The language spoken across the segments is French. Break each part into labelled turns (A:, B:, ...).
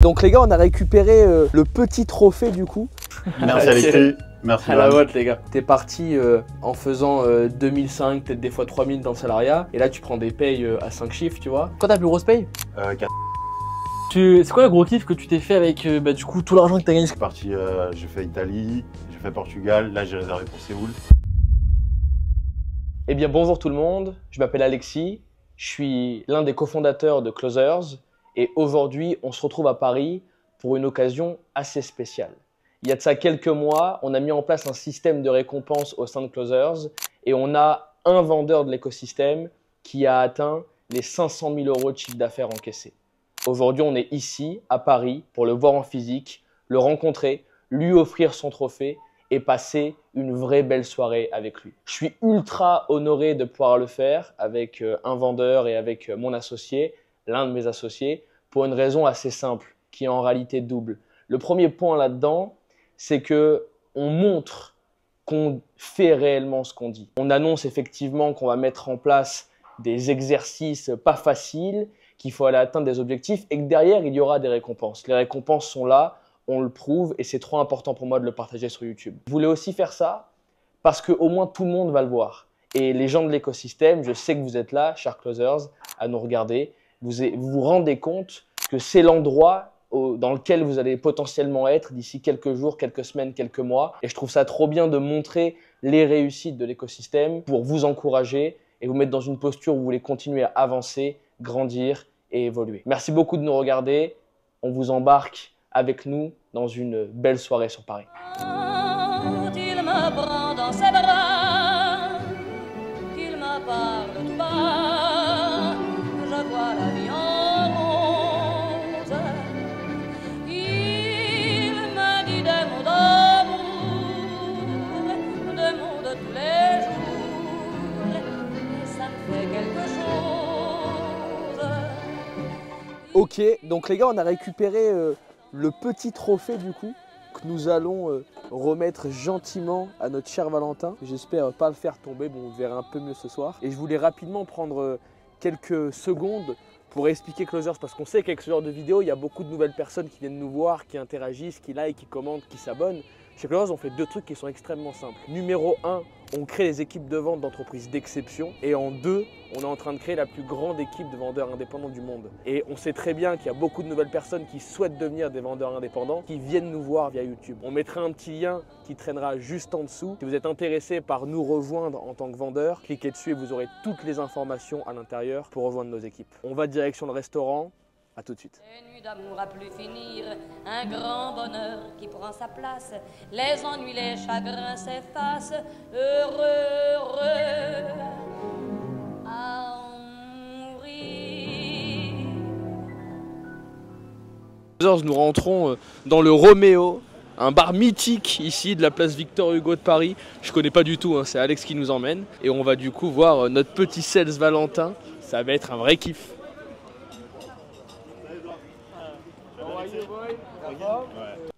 A: Donc les gars, on a récupéré le petit trophée du coup.
B: Merci Alexis, merci
C: à la vôtre les gars. T'es parti en faisant 2005, peut-être des fois 3000 dans le salariat, et là tu prends des payes à 5 chiffres, tu vois.
D: Quand ta plus grosse paye
B: 4.
D: C'est quoi le gros kiff que tu t'es fait avec du coup tout l'argent que t'as gagné?
B: Je suis parti, j'ai fait Italie, j'ai fait Portugal, là j'ai réservé pour Séoul.
C: Eh bien bonjour tout le monde, je m'appelle Alexis, je suis l'un des cofondateurs de Closers, et aujourd'hui on se retrouve à Paris pour une occasion assez spéciale. Il y a de ça quelques mois, on a mis en place un système de récompense au sein de Closers et on a un vendeur de l'écosystème qui a atteint les 500 000 € de chiffre d'affaires encaissé. Aujourd'hui, on est ici, à Paris, pour le voir en physique, le rencontrer, lui offrir son trophée et passer une vraie belle soirée avec lui. Je suis ultra honoré de pouvoir le faire avec un vendeur et avec mon associé, l'un de mes associés, pour une raison assez simple, qui est en réalité double. Le premier point là-dedans, c'est que on montre qu'on fait réellement ce qu'on dit. On annonce effectivement qu'on va mettre en place des exercices pas faciles, qu'il faut aller atteindre des objectifs et que derrière, il y aura des récompenses. Les récompenses sont là, on le prouve et c'est trop important pour moi de le partager sur YouTube. Je voulais aussi faire ça parce qu'au moins tout le monde va le voir. Et les gens de l'écosystème, je sais que vous êtes là, chers closers, à nous regarder. Vous vous rendez compte que c'est l'endroit dans lequel vous allez potentiellement être d'ici quelques jours, quelques semaines, quelques mois. Et je trouve ça trop bien de montrer les réussites de l'écosystème pour vous encourager et vous mettre dans une posture où vous voulez continuer à avancer, grandir et évoluer. Merci beaucoup de nous regarder. On vous embarque avec nous dans une belle soirée sur Paris.
E: Il me prend dans ses bras, qu'il me parle tout bas, je vois la vie en rose. Il me dit des mots d'amour, des mots de tous les jours, et ça me fait quelque chose.
A: Ok, donc les gars, on a récupéré le petit trophée du coup que nous allons remettre gentiment à notre cher Valentin. J'espère pas le faire tomber, bon, vous verrez un peu mieux ce soir. Et je voulais rapidement prendre quelques secondes pour expliquer Closers parce qu'on sait qu'avec ce genre de vidéo, il y a beaucoup de nouvelles personnes qui viennent nous voir, qui interagissent, qui likent, qui commentent, qui s'abonnent. Chez Closers, on fait deux trucs qui sont extrêmement simples. Numéro 1, on crée des équipes de vente d'entreprises d'exception. Et en 2, on est en train de créer la plus grande équipe de vendeurs indépendants du monde. Et on sait très bien qu'il y a beaucoup de nouvelles personnes qui souhaitent devenir des vendeurs indépendants, qui viennent nous voir via YouTube. On mettra un petit lien qui traînera juste en dessous. Si vous êtes intéressé par nous rejoindre en tant que vendeur, cliquez dessus et vous aurez toutes les informations à l'intérieur pour rejoindre nos équipes. On va direction le restaurant. A tout de suite.
E: Des nuits d'amour à plus finir, un grand bonheur qui prend sa place, les ennuis, les chagrins s'effacent, heureux, heureux, à en mourir.
C: Nous rentrons dans le Roméo, un bar mythique ici de la place Victor Hugo de Paris. Je connais pas du tout, hein, c'est Alex qui nous emmène. Et on va du coup voir notre petit sales Valentin. Ça va être un vrai kiff.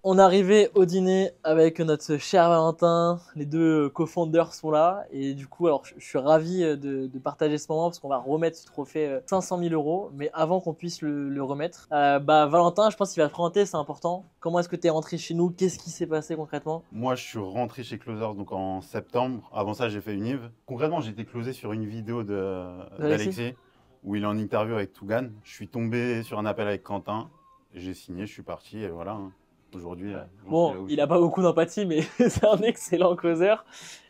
D: On est arrivé au dîner avec notre cher Valentin, les deux co-founders sont là et du coup alors je suis ravi de partager ce moment parce qu'on va remettre ce trophée 500 000 €, mais avant qu'on puisse le remettre, Valentin, je pense qu'il va te présenter, c'est important. Comment est-ce que tu es rentré chez nous? Qu'est-ce qui s'est passé concrètement?
B: Moi je suis rentré chez Closers donc en septembre, avant ça j'ai fait une IV. Concrètement j'ai été closé sur une vidéo d'Alexis où il est en interview avec Tougan. Je suis tombé sur un appel avec Quentin, j'ai signé, je suis parti et voilà. Aujourd'hui,
D: bon, il a pas beaucoup d'empathie, mais c'est un excellent closer.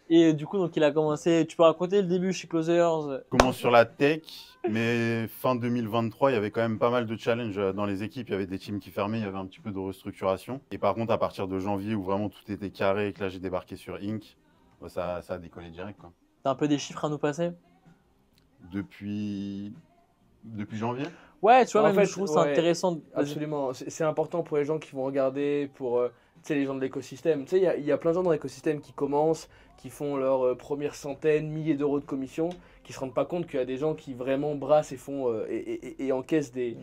D: Et du coup, donc il a commencé. Tu peux raconter le début chez Closers?
B: Je commence sur la tech, mais fin 2023, il y avait quand même pas mal de challenges dans les équipes. Il y avait des teams qui fermaient, il y avait un petit peu de restructuration. Et par contre, à partir de janvier, où vraiment tout était carré et que là j'ai débarqué sur Inc, ça a décollé direct, quoi.
D: T'as un peu des chiffres à nous passer?
B: Depuis janvier?
D: Ouais, tu vois,
C: En
D: même
C: fait,
D: je trouve c'est intéressant.
C: Absolument, c'est important pour les gens qui vont regarder, pour les gens de l'écosystème. Tu sais, il y a plein de gens dans l'écosystème qui commencent, qui font leurs premières centaines, milliers d'euros de commission, qui se rendent pas compte qu'il y a des gens qui vraiment brassent et font et encaissent des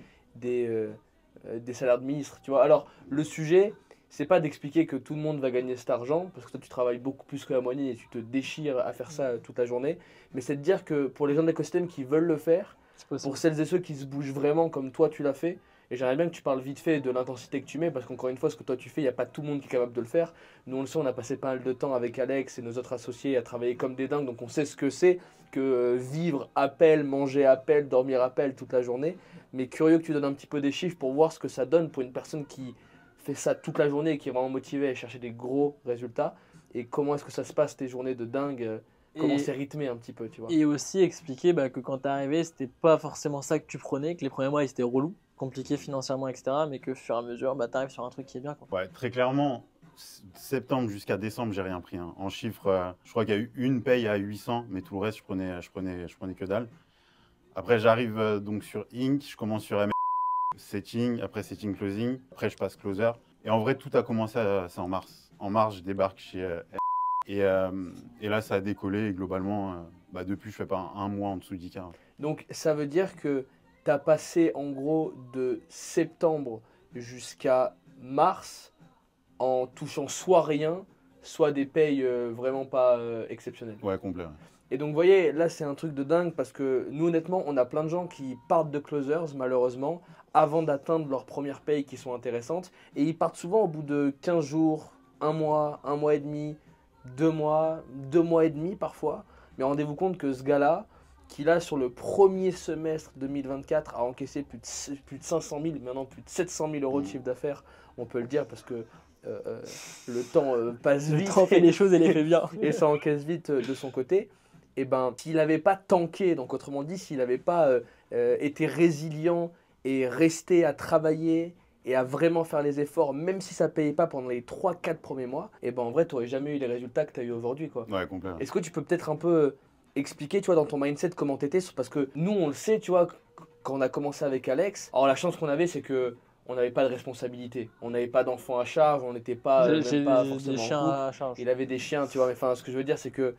C: salaires de ministre. Tu vois. Alors, le sujet, c'est pas d'expliquer que tout le monde va gagner cet argent, parce que toi tu travailles beaucoup plus que la moyenne et tu te déchires à faire ça toute la journée, mais c'est de dire que pour les gens de l'écosystème qui veulent le faire, pour celles et ceux qui se bougent vraiment comme toi tu l'as fait, Et j'aimerais bien que tu parles vite fait de l'intensité que tu mets, parce qu'encore une fois, ce que toi tu fais, il n'y a pas tout le monde qui est capable de le faire. Nous, on le sait, on a passé pas mal de temps avec Alex et nos autres associés à travailler comme des dingues, donc on sait ce que c'est que vivre à pelle, manger à pelle, dormir à pelle toute la journée. Mais curieux que tu donnes un petit peu des chiffres pour voir ce que ça donne pour une personne qui fait ça toute la journée et qui est vraiment motivée à chercher des gros résultats. Et comment est-ce que ça se passe tes journées de dingue, comment c'est rythmé un petit peu, tu vois.
D: Et aussi expliquer que quand t'es arrivé, c'était pas forcément ça que tu prenais, que les premiers mois ils étaient relous, compliqués financièrement, etc. Mais que au fur et à mesure, t'arrives sur un truc qui est bien, quoi.
B: Ouais, très clairement, septembre jusqu'à décembre, j'ai rien pris. Hein. En chiffres, je crois qu'il y a eu une paye à 800, mais tout le reste, je prenais que dalle. Après, j'arrive donc sur Inc, je commence sur MS, setting, après setting closing, après je passe closer. Et en vrai, tout a commencé c'est en mars. En mars, je débarque chez et là, ça a décollé et globalement, depuis, je fais pas un mois en dessous de 10K.
C: Donc ça veut dire que tu as passé en gros de septembre jusqu'à mars en touchant soit rien, soit des payes vraiment pas exceptionnelles.
B: Ouais, complet. Ouais.
C: Et donc vous voyez, là c'est un truc de dingue parce que nous honnêtement, on a plein de gens qui partent de closers malheureusement avant d'atteindre leurs premières payes qui sont intéressantes. Et ils partent souvent au bout de 15 jours, un mois et demi, 2 mois et demi parfois. Mais rendez-vous compte que ce gars-là, qui là sur le premier semestre 2024 a encaissé plus de 500 000, maintenant plus de 700 000 euros de chiffre d'affaires, on peut le dire parce que le temps passe vite.
D: Le temps fait les choses et les fait bien.
C: Et ça encaisse vite de son côté. Et ben, s'il n'avait pas tanké, donc autrement dit, s'il n'avait pas été résilient et resté à travailler et à vraiment faire les efforts, même si ça ne payait pas pendant les 3-4 premiers mois, et ben en vrai, tu n'aurais jamais eu les résultats que tu as eu aujourd'hui, quoi.
B: Ouais, complet.
C: Est-ce que tu peux peut-être un peu expliquer, tu vois, dans ton mindset, comment tu étais? Parce que nous, on le sait, tu vois, quand on a commencé avec Alex, alors la chance qu'on avait, c'est que on n'avait pas de responsabilité. On n'avait pas d'enfants à charge, on n'était pas, même pas forcément
D: des chiens
C: en couple.
D: à charge.
C: Il avait des chiens, tu vois. Mais enfin, ce que je veux dire, c'est que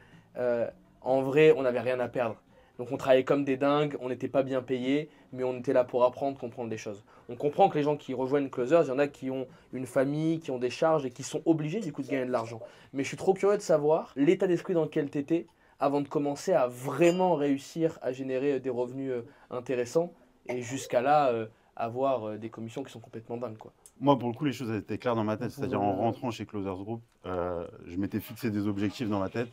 C: en vrai, on n'avait rien à perdre. Donc on travaillait comme des dingues, on n'était pas bien payés, mais on était là pour apprendre, comprendre des choses. On comprend que les gens qui rejoignent Closers, il y en a qui ont une famille, qui ont des charges et qui sont obligés du coup de gagner de l'argent. Mais je suis trop curieux de savoir l'état d'esprit dans lequel tu étais avant de commencer à vraiment réussir à générer des revenus intéressants et jusqu'à là avoir des commissions qui sont complètement dingues, quoi.
B: Moi, pour le coup, les choses étaient claires dans ma tête. C'est-à-dire, en rentrant chez Closers Group, je m'étais fixé des objectifs dans ma tête.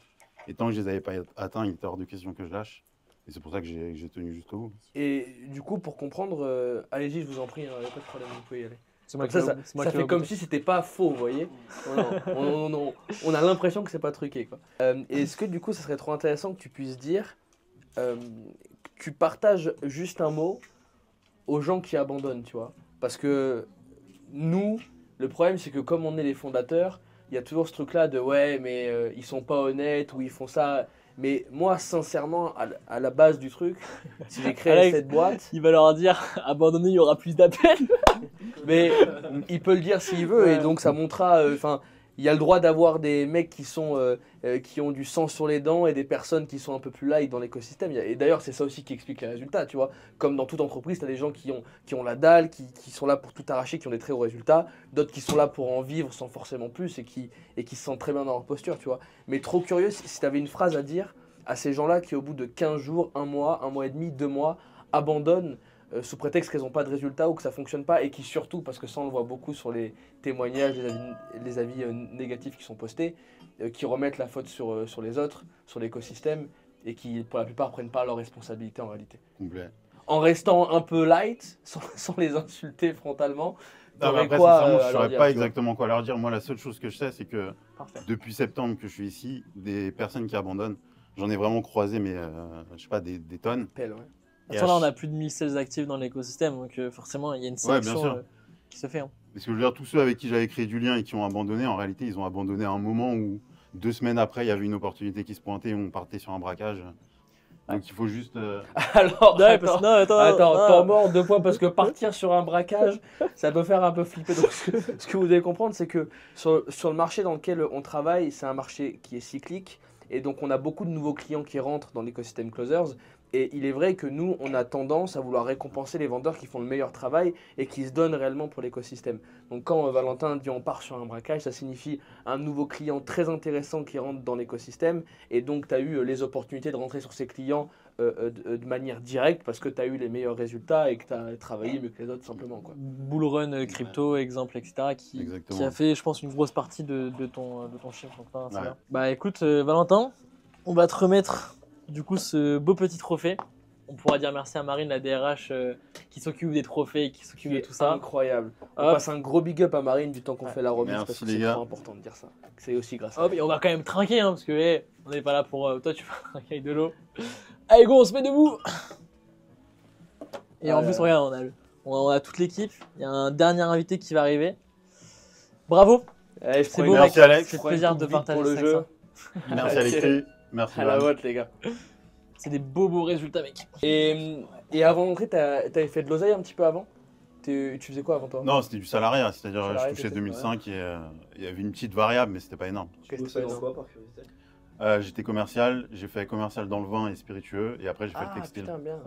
B: Et tant que je ne les avais pas atteints, il était hors de question que je lâche. Et c'est pour ça que j'ai tenu jusqu'au bout.
C: Et du coup, pour comprendre, allez-y, je vous en prie, il n'y a pas de problème, vous pouvez y aller.
D: C'est moi
C: Ça
D: qui
C: fait comme si c'était pas faux, vous voyez. On a l'impression que c'est pas truqué, quoi. Est-ce que du coup, ça serait trop intéressant que tu puisses dire, que tu partages juste un mot aux gens qui abandonnent, tu vois. Parce que nous, le problème, c'est que comme on est les fondateurs, il y a toujours ce truc-là de ouais, mais ils sont pas honnêtes ou ils font ça. Mais moi, sincèrement, à la base du truc, si j'ai créé
D: Alex,
C: cette boîte,
D: il va leur dire abandonner, il y aura plus d'appels.
C: mais il peut le dire s'il veut, et donc ça montrera. Enfin, il y a le droit d'avoir des mecs qui ont du sang sur les dents et des personnes qui sont un peu plus light dans l'écosystème. Et d'ailleurs, c'est ça aussi qui explique les résultats, tu vois. Comme dans toute entreprise, tu as des gens qui ont la dalle, qui sont là pour tout arracher, qui ont des très hauts résultats, d'autres qui sont là pour en vivre sans forcément plus et qui se sentent très bien dans leur posture, tu vois. Mais trop curieux, si tu avais une phrase à dire à ces gens-là qui, au bout de 15 jours, un mois et demi, 2 mois, abandonnent sous prétexte qu'elles n'ont pas de résultats ou que ça ne fonctionne pas, et qui surtout, parce que ça on le voit beaucoup sur les témoignages, les avis négatifs qui sont postés, qui remettent la faute sur les autres, sur l'écosystème, et qui pour la plupart prennent pas leurs responsabilités en réalité.
B: Complet.
C: En restant un peu light, sans les insulter frontalement,
B: Non, mais après,
C: quoi
B: sincèrement, je
C: à
B: ne
C: leur
B: saurais
C: dire,
B: pas
C: tu vois.
B: exactement quoi leur dire. Moi, la seule chose que je sais, c'est que
D: Parfait.
B: depuis septembre que je suis ici, des personnes qui abandonnent, j'en ai vraiment croisé, mais je sais pas, des tonnes.
C: Pelle, ouais.
B: Et
D: Attends, là, on a plus de 1000 sales actifs dans l'écosystème, donc forcément, il y a une sélection
B: sûr.
D: qui se fait. Hein.
B: Parce que je veux dire, tous ceux avec qui j'avais créé du lien et qui ont abandonné, en réalité, ils ont abandonné à un moment où 2 semaines après, il y avait une opportunité qui se pointait et on partait sur un braquage. Donc il faut juste.
C: Alors,
D: Ouais, parce- non, attends,
C: temps mort, 2 points, parce que partir sur un braquage, ça peut faire un peu flipper. Donc, ce que vous devez comprendre, c'est que sur le marché dans lequel on travaille, c'est un marché qui est cyclique. Et donc, on a beaucoup de nouveaux clients qui rentrent dans l'écosystème Closers.
A: Et il est vrai que nous, on a tendance à vouloir récompenser les vendeurs qui font le meilleur travail et qui se donnent réellement pour l'écosystème. Donc quand Valentin dit on part sur un braquage, ça signifie un nouveau client très intéressant qui rentre dans l'écosystème. Et donc tu as eu les opportunités de rentrer sur ces clients de manière directe parce que tu as eu les meilleurs résultats et que tu as travaillé mieux que les autres simplement, quoi.
D: Bull Run Crypto, exemple, etc. qui a fait, je pense, une grosse partie de ton chiffre. Donc, c'est bien. Bah écoute, Valentin, on va te remettre du coup ce beau petit trophée. On pourra dire merci à Marine, la DRH, qui s'occupe des trophées, qui s'occupe de tout ça.
A: Incroyable. On passe un gros big up à Marine du temps qu'on fait la remise parce que c'est trop important de dire ça. C'est aussi grâce à
D: elle. Et on va quand même trinquer, hein, parce que on n'est pas là pour... toi, tu vas trinquer avec de l'eau. Allez, go, on se met debout. Et en plus, regarde, on a toute l'équipe. Il y a un dernier invité qui va arriver. Bravo.
A: C'est
D: beau,
B: merci Alex.
D: C'est plaisir de partager
B: pour le jeu. Merci Alexis. Merci
A: à la vôtre, les gars.
D: C'est des beaux résultats, mec.
A: Et avant d'entrer, t'avais fait de l'oseille un petit peu avant? Tu faisais quoi avant toi?
B: Non, c'était du salariat, c'est-à-dire je touchais 2005 et il y avait une petite variable, mais c'était pas énorme.
A: Qu'est-ce que tu fais quoi, par curiosité?
B: J'étais commercial, j'ai fait commercial dans le vin et spiritueux, et après j'ai fait le textile.
A: Putain, bien,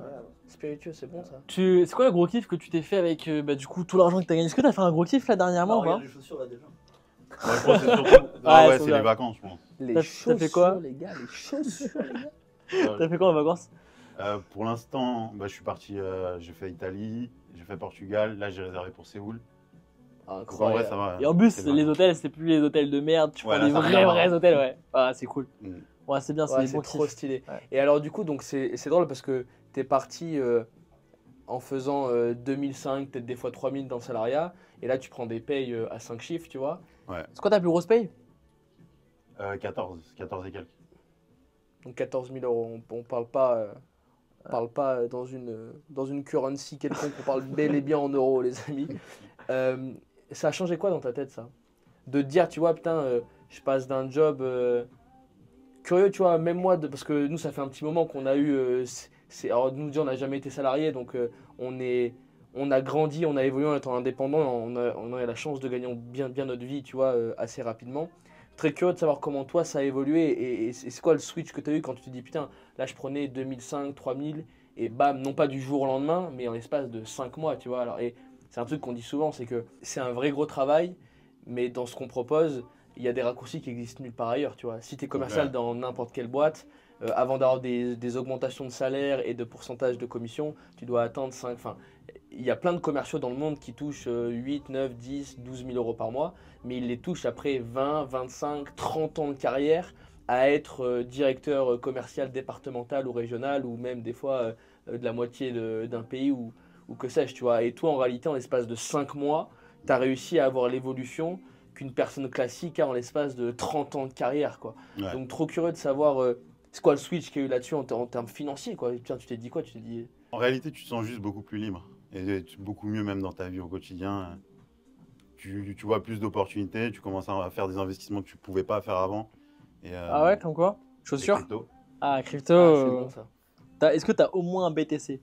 A: spiritueux, c'est bon ça.
D: C'est quoi le gros kiff que tu t'es fait avec du coup tout l'argent que t'as gagné? Est-ce que t'as fait un gros kiff là dernièrement ou pas?
F: Les chaussures là déjà.
B: Ouais, je pense que c'est surtout... c'est les vacances, je pense.
A: Les chaussures,
D: fait quoi
A: les gars, les chaussures, les gars.
D: T'as fait quoi en vacances?
B: Pour l'instant, je suis parti, j'ai fait Italie, j'ai fait Portugal, là j'ai réservé pour Séoul.
A: Incroyable.
B: En vrai, ça va.
D: Et en plus, les hôtels, c'est plus les hôtels de merde, tu prends des vrais hôtels, ouais. Ah, c'est cool. Ouais, c'est bien, c'est des bons
A: trop
D: kiffs.
A: stylé.
D: Ouais.
A: Et alors, du coup, donc c'est drôle parce que t'es parti en faisant 2005, peut-être des fois 3000 dans le salariat, et là tu prends des payes à 5 chiffres, tu vois.
B: Ouais.
D: C'est quoi ta plus grosse paye?
B: 14 et quelques.
A: Donc 14 000 euros, on parle pas dans une currency quelconque, on parle bel et bien en euros, les amis. Ça a changé quoi dans ta tête, ça? De te dire, tu vois, putain, je passe d'un job curieux, tu vois, même moi, parce que nous, ça fait un petit moment qu'on a eu... alors, nous, on n'a jamais été salariés, donc on a grandi, on a évolué en étant indépendant, on a eu la chance de gagner bien notre vie, tu vois, assez rapidement. Très curieux de savoir comment toi ça a évolué et c'est quoi le switch que tu as eu quand tu te dis putain, là je prenais 2005, 3000 et bam, non pas du jour au lendemain, mais en l'espace de 5 mois, tu vois. Alors, et c'est un truc qu'on dit souvent, c'est que c'est un vrai gros travail, mais dans ce qu'on propose, il y a des raccourcis qui existent nulle part ailleurs, tu vois. Si tu es commercial dans n'importe quelle boîte, avant d'avoir des augmentations de salaire et de pourcentage de commission, tu dois attendre 5... Enfin, il y a plein de commerciaux dans le monde qui touchent 8, 9, 10, 12 000 euros par mois, mais ils les touchent après 20, 25, 30 ans de carrière à être directeur commercial départemental ou régional ou même des fois de la moitié d'un pays ou que sais-je, tu vois. Et toi, en réalité, en l'espace de 5 mois, tu as réussi à avoir l'évolution qu'une personne classique a en l'espace de 30 ans de carrière, quoi. Ouais. Donc, trop curieux de savoir c'est quoi le switch qu'il y a eu là-dessus en termes financiers, quoi. Tiens, tu t'es dit quoi? Tu t'es dit...
B: En réalité, tu te sens juste beaucoup plus libre. Et beaucoup mieux même dans ta vie au quotidien. Tu vois plus d'opportunités, tu commences à faire des investissements que tu ne pouvais pas faire avant. Et,
D: ah ouais, comme quoi? Chaussures?
B: Crypto.
D: Ah, crypto.
A: C'est bon ça.
D: Est-ce que tu as au moins un BTC?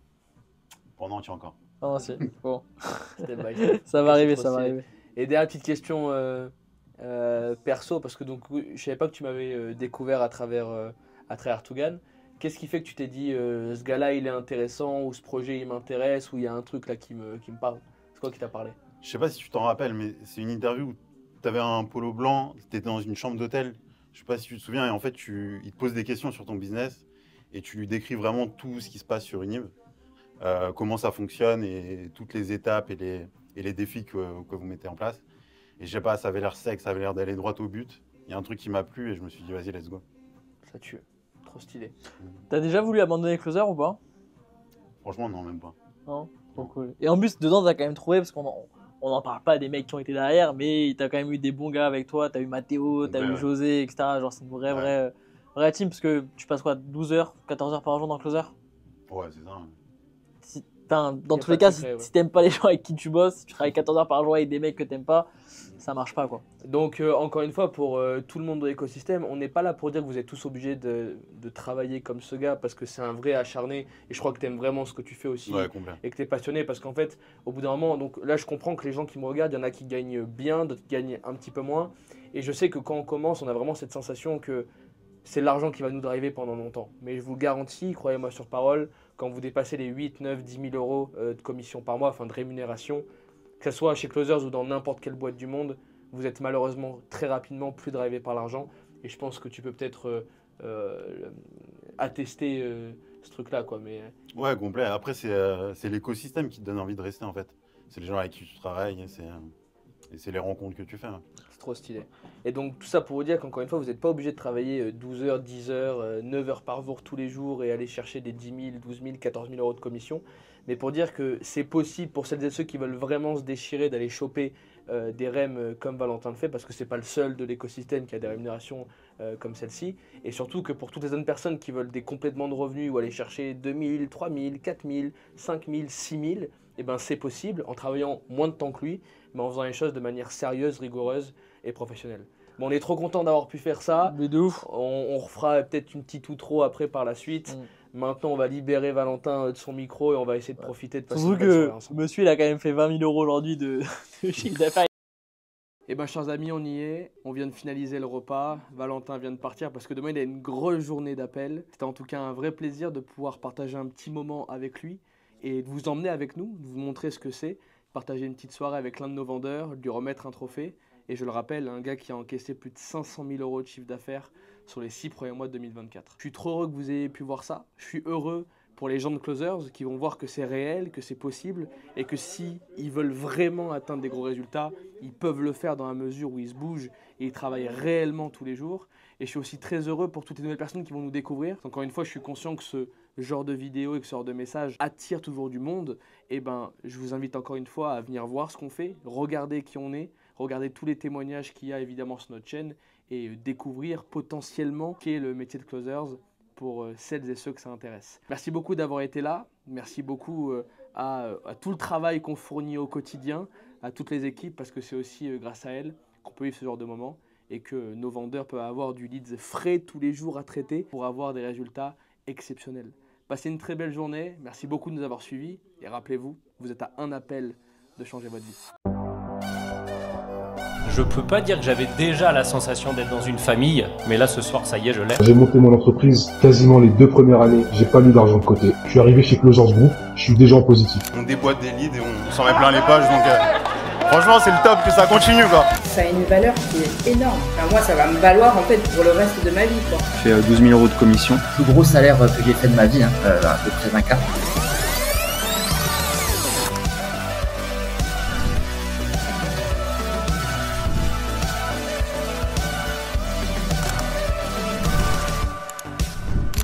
B: Pendant, tu as encore.
D: Ah non, c'est bon.
A: Ça
D: va arriver, ça va arriver.
A: Et dernière petite question perso, parce que donc, je savais pas que tu m'avais découvert à travers Tougan. Qu'est-ce qui fait que tu t'es dit ce gars-là il est intéressant ou ce projet il m'intéresse ou il y a un truc là qui me parle? C'est quoi qui t'a parlé?
B: Je sais pas si tu t'en rappelles, mais c'est une interview où tu avais un polo blanc, tu étais dans une chambre d'hôtel. Je sais pas si tu te souviens, et en fait il te pose des questions sur ton business et tu lui décris vraiment tout ce qui se passe sur Univ, comment ça fonctionne et toutes les étapes et les défis que vous mettez en place. Et je sais pas, ça avait l'air sec, ça avait l'air d'aller droit au but. Il y a un truc qui m'a plu et je me suis dit vas-y, let's go.
A: Ça tue. Trop stylé.
D: T'as déjà voulu abandonner Closer ou pas?
B: Franchement, non, même pas.
D: Non, trop cool. Et en plus, dedans, t'as quand même trouvé, parce qu'on n'en parle pas des mecs qui ont été derrière, mais t'as quand même eu des bons gars avec toi. T'as eu Mathéo, t'as eu José, etc. Genre, c'est une vraie team, parce que tu passes quoi, 12 heures, 14 heures par jour dans Closer?
B: Ouais, c'est ça.
D: Dans tous les cas, si t'aimes pas les gens avec qui tu bosses, si tu travailles 14 heures par jour avec des mecs que t'aimes pas, ça marche pas, quoi.
A: Donc encore une fois, pour tout le monde de l'écosystème, on n'est pas là pour dire que vous êtes tous obligés de travailler comme ce gars parce que c'est un vrai acharné et je crois que tu aimes vraiment ce que tu fais aussi et que tu es passionné parce qu'en fait, au bout d'un moment, donc là je comprends que les gens qui me regardent, il y en a qui gagnent bien, d'autres qui gagnent un petit peu moins et je sais que quand on commence, on a vraiment cette sensation que c'est l'argent qui va nous driver pendant longtemps. Mais je vous garantis, croyez-moi sur parole, quand vous dépassez les 8, 9, 10 000 euros de commission par mois, enfin de rémunération, que ce soit chez Closers ou dans n'importe quelle boîte du monde, vous êtes malheureusement très rapidement plus drivé par l'argent. Et je pense que tu peux peut-être attester ce truc-là, quoi. Mais...
B: Ouais, complet. Après, c'est l'écosystème qui te donne envie de rester, en fait. C'est les gens avec qui tu travailles, et c'est les rencontres que tu fais.
A: C'est trop stylé. Et donc, tout ça pour vous dire qu'encore une fois, vous n'êtes pas obligé de travailler 12 heures, 10 heures, 9 heures par jour tous les jours et aller chercher des 10 000, 12 000, 14 000 euros de commission. Mais pour dire que c'est possible pour celles et ceux qui veulent vraiment se déchirer d'aller choper des REM comme Valentin le fait, parce que c'est pas le seul de l'écosystème qui a des rémunérations comme celle-ci, et surtout que pour toutes les autres personnes qui veulent des complétements de revenus ou aller chercher 2 000, 3 000, 4 000, 5 000, 6 000, eh ben c'est possible en travaillant moins de temps que lui, mais en faisant les choses de manière sérieuse, rigoureuse et professionnelle. Bon, on est trop content d'avoir pu faire ça.
D: Mais de ouf.
A: On refera peut-être une petite outro après par la suite. Maintenant, on va libérer Valentin de son micro et on va essayer de profiter de passer
D: Surtout
A: une belle soirée
D: que
A: ensemble.
D: monsieur, il a quand même fait 20 000 euros aujourd'hui de chiffre d'affaires.
A: Eh bien, chers amis, on y est. On vient de finaliser le repas. Valentin vient de partir parce que demain, il a une grosse journée d'appel. C'était en tout cas un vrai plaisir de pouvoir partager un petit moment avec lui et de vous emmener avec nous, de vous montrer ce que c'est, partager une petite soirée avec l'un de nos vendeurs, lui remettre un trophée. Et je le rappelle, un gars qui a encaissé plus de 500 000 euros de chiffre d'affaires sur les 6 premiers mois de 2024. Je suis trop heureux que vous ayez pu voir ça. Je suis heureux pour les gens de Closers qui vont voir que c'est réel, que c'est possible et que si ils veulent vraiment atteindre des gros résultats, ils peuvent le faire dans la mesure où ils se bougent et ils travaillent réellement tous les jours. Et je suis aussi très heureux pour toutes les nouvelles personnes qui vont nous découvrir. Encore une fois, je suis conscient que ce genre de vidéo et que ce genre de message attire toujours du monde. Et ben, je vous invite encore une fois à venir voir ce qu'on fait, regarder qui on est, regarder tous les témoignages qu'il y a évidemment sur notre chaîne et découvrir potentiellement qu'est le métier de Closers pour celles et ceux que ça intéresse. Merci beaucoup d'avoir été là. Merci beaucoup à tout le travail qu'on fournit au quotidien, à toutes les équipes, parce que c'est aussi grâce à elles qu'on peut vivre ce genre de moments et que nos vendeurs peuvent avoir du leads frais tous les jours à traiter pour avoir des résultats exceptionnels. Passez une très belle journée. Merci beaucoup de nous avoir suivis. Et rappelez-vous, vous êtes à un appel de changer votre vie.
F: Je peux pas dire que j'avais déjà la sensation d'être dans une famille, mais là ce soir ça y est, je l'ai.
G: J'ai monté mon entreprise quasiment les 2 premières années, j'ai pas mis d'argent de côté. Je suis arrivé chez Closers Group, je suis déjà en positif.
B: On déboîte des leads et on s'en met plein les pages, donc franchement c'est le top, que ça continue quoi.
H: Ça a une valeur qui est énorme. Enfin, moi ça va me valoir en fait pour le reste de ma vie quoi.
I: Je fais 12 000 euros de commission.
J: Le plus gros salaire que j'ai fait de ma vie, à peu près 20K.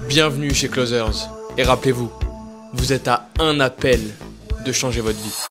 A: Bienvenue chez Closers. Et rappelez-vous, vous êtes à un appel de changer votre vie.